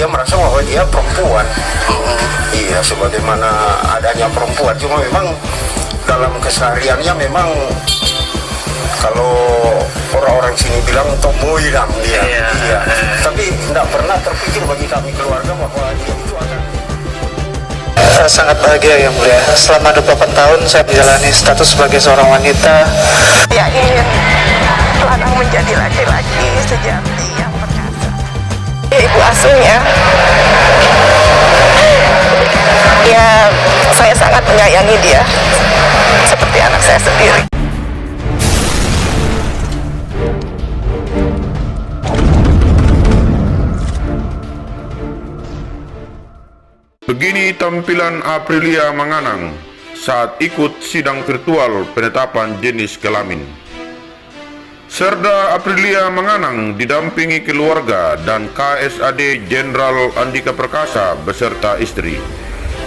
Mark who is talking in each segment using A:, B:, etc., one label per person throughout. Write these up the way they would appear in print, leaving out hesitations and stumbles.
A: dia merasa bahwa dia perempuan. Iya, sebagaimana adanya perempuan, cuma memang dalam kesehariannya memang kalau orang-orang sini bilang tomboy dia. Iya. Tapi tidak pernah terpikir bagi kami keluarga bahwa dia itu akan
B: sangat bahagia yang mulia. Selama 28 tahun saya menjalani status sebagai seorang wanita.
C: Ya, ingin Lanang menjadi laki-laki sejati yang perkasa. Ibu asuhnya, ya saya sangat menyayangi dia seperti anak saya sendiri.
D: Begini tampilan Aprilia Manganang saat ikut sidang virtual penetapan jenis kelamin. Serda Aprilia Manganang didampingi keluarga dan KSAD Jenderal Andika Perkasa beserta istri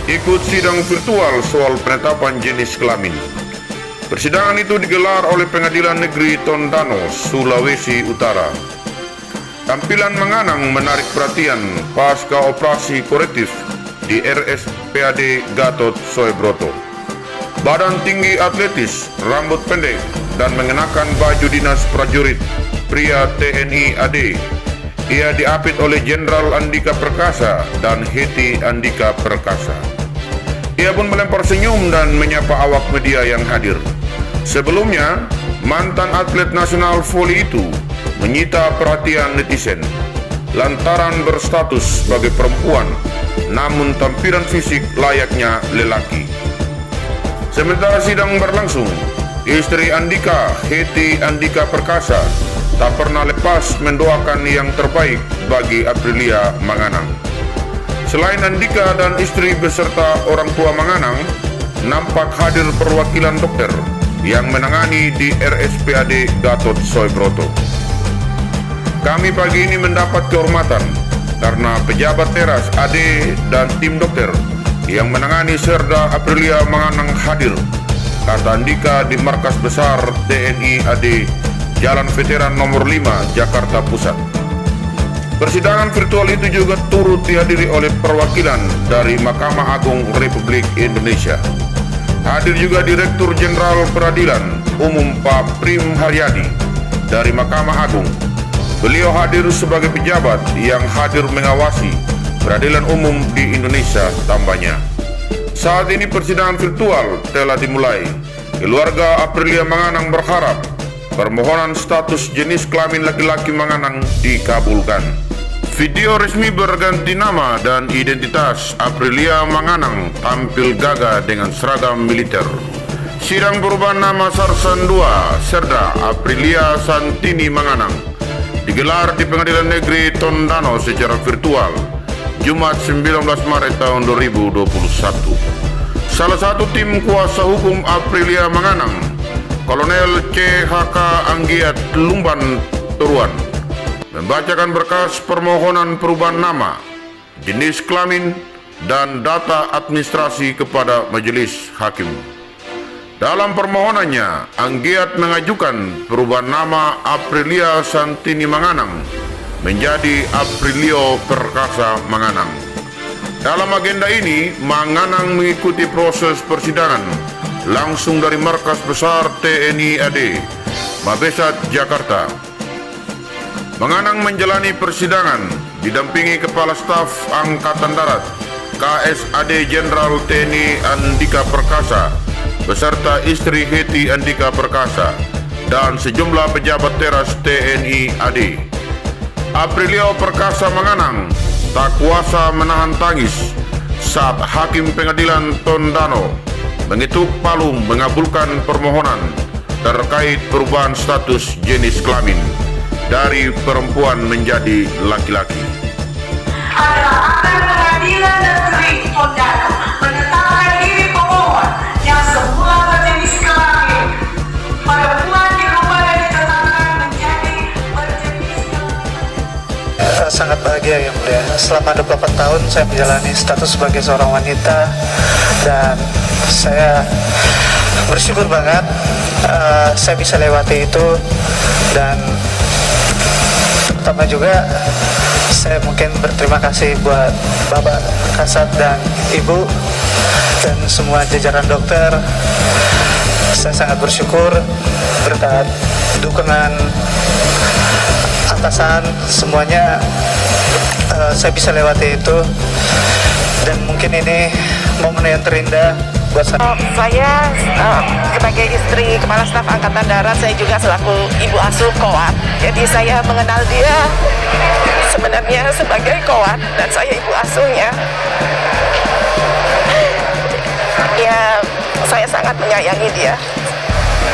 D: ikut sidang virtual soal penetapan jenis kelamin. Persidangan itu digelar oleh Pengadilan Negeri Tondano, Sulawesi Utara. Tampilan Manganang menarik perhatian pasca operasi korektif di RSPAD Gatot Soebroto. Badan tinggi atletis, rambut pendek, dan mengenakan baju dinas prajurit pria TNI AD. Ia diapit oleh Jenderal Andika Perkasa dan Heti Andika Perkasa. Ia pun melempar senyum dan menyapa awak media yang hadir. Sebelumnya, mantan atlet nasional voli itu menyita perhatian netizen lantaran berstatus sebagai perempuan, namun tampilan fisik layaknya lelaki. Sementara sidang berlangsung, istri Andika, Heti Andika Perkasa, tak pernah lepas mendoakan yang terbaik bagi Aprilia Manganang. Selain Andika dan istri beserta orang tua Manganang, nampak hadir perwakilan dokter yang menangani di RSPAD Gatot Soebroto. Kami pagi ini mendapat kehormatan karena pejabat teras AD dan tim dokter yang menangani Serda Aprilia Manganang hadir, kata Andika di Markas Besar TNI AD Jalan Veteran nomor 5 Jakarta Pusat. Persidangan virtual itu juga turut dihadiri oleh perwakilan dari Mahkamah Agung Republik Indonesia. Hadir juga Direktur Jenderal Peradilan Umum Pak Prim Haryadi dari Mahkamah Agung. Beliau hadir sebagai pejabat yang hadir mengawasi peradilan umum di Indonesia, tambahnya. Saat ini persidangan virtual telah dimulai. Keluarga Aprilia Manganang berharap permohonan status jenis kelamin laki-laki Manganang dikabulkan. Video resmi berganti nama dan identitas Aprilia Manganang tampil gagah dengan seragam militer. Sidang perubahan nama Sarsan II Serda Aprilia Santini Manganang digelar di Pengadilan Negeri Tondano secara virtual Jumat 19 Maret tahun 2021. Salah satu tim kuasa hukum Aprilia Manganang, Kolonel CHK Anggiat Lumban Turuan, membacakan berkas permohonan perubahan nama, jenis kelamin, dan data administrasi kepada majelis hakim. Dalam permohonannya, Anggiat mengajukan perubahan nama Aprilia Santini Manganang menjadi Aprilio Perkasa Manganang. Dalam agenda ini, Manganang mengikuti proses persidangan langsung dari Markas Besar TNI AD, Mabesat, Jakarta. Manganang menjalani persidangan didampingi Kepala Staf Angkatan Darat KSAD Jenderal TNI Andika Perkasa beserta istri Heti Andika Perkasa dan sejumlah pejabat teras TNI AD. Aprilio Perkasa Manganang tak kuasa menahan tangis saat Hakim Pengadilan Tondano mengetuk palu mengabulkan permohonan terkait perubahan status jenis kelamin dari perempuan menjadi laki-laki.
E: Adalah akan Pengadilan Negeri Tondano menetapkan diri pemohon yang semula berjenis kelamin perempuan dirubah dan ditetapkan menjadi berjenis kelamin.
B: Sangat bahagia yang mulia. Selama 28 tahun saya menjalani status sebagai seorang wanita dan saya bersyukur banget saya bisa lewati itu, dan terutama juga Saya mungkin berterima kasih buat Bapak Kasat dan Ibu dan semua jajaran dokter. Saya sangat bersyukur berkat dukungan atasan semuanya, saya bisa lewati itu, dan mungkin ini momen yang terindah buat saya.
C: Saya sebagai istri Kepala Staf Angkatan Darat, saya juga selaku ibu asuh Kowat. Jadi saya mengenal dia sebenarnya sebagai Kowat dan saya ibu asuhnya. Ya, saya sangat menyayangi dia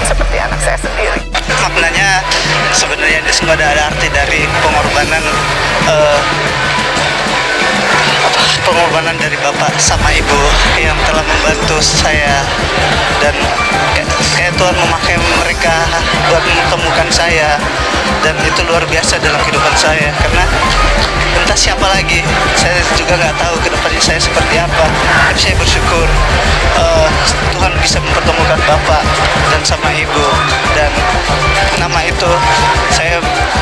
C: seperti anak saya sendiri.
B: Maknanya sebenarnya ini semua ada arti dari pengorbanan pengorbanan dari Bapak sama Ibu yang telah membantu saya, dan kayak Tuhan memakai mereka buat memtemukan saya, dan itu luar biasa dalam kehidupan saya, karena entah siapa lagi, saya juga nggak tahu kedepannya saya seperti apa. Tapi saya bersyukur Tuhan bisa mempertemukan Bapak dan sama Ibu, dan nama itu saya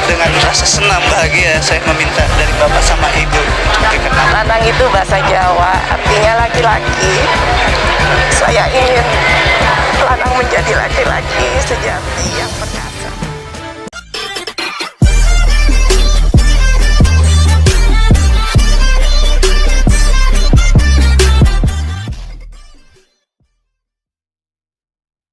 B: dengan rasa senang bahagia saya meminta dari Bapak sama Ibu untuk dikenal.
C: Lanang itu bahasa Jawa, artinya laki-laki. Saya ingin Lanang menjadi laki-laki sejati yang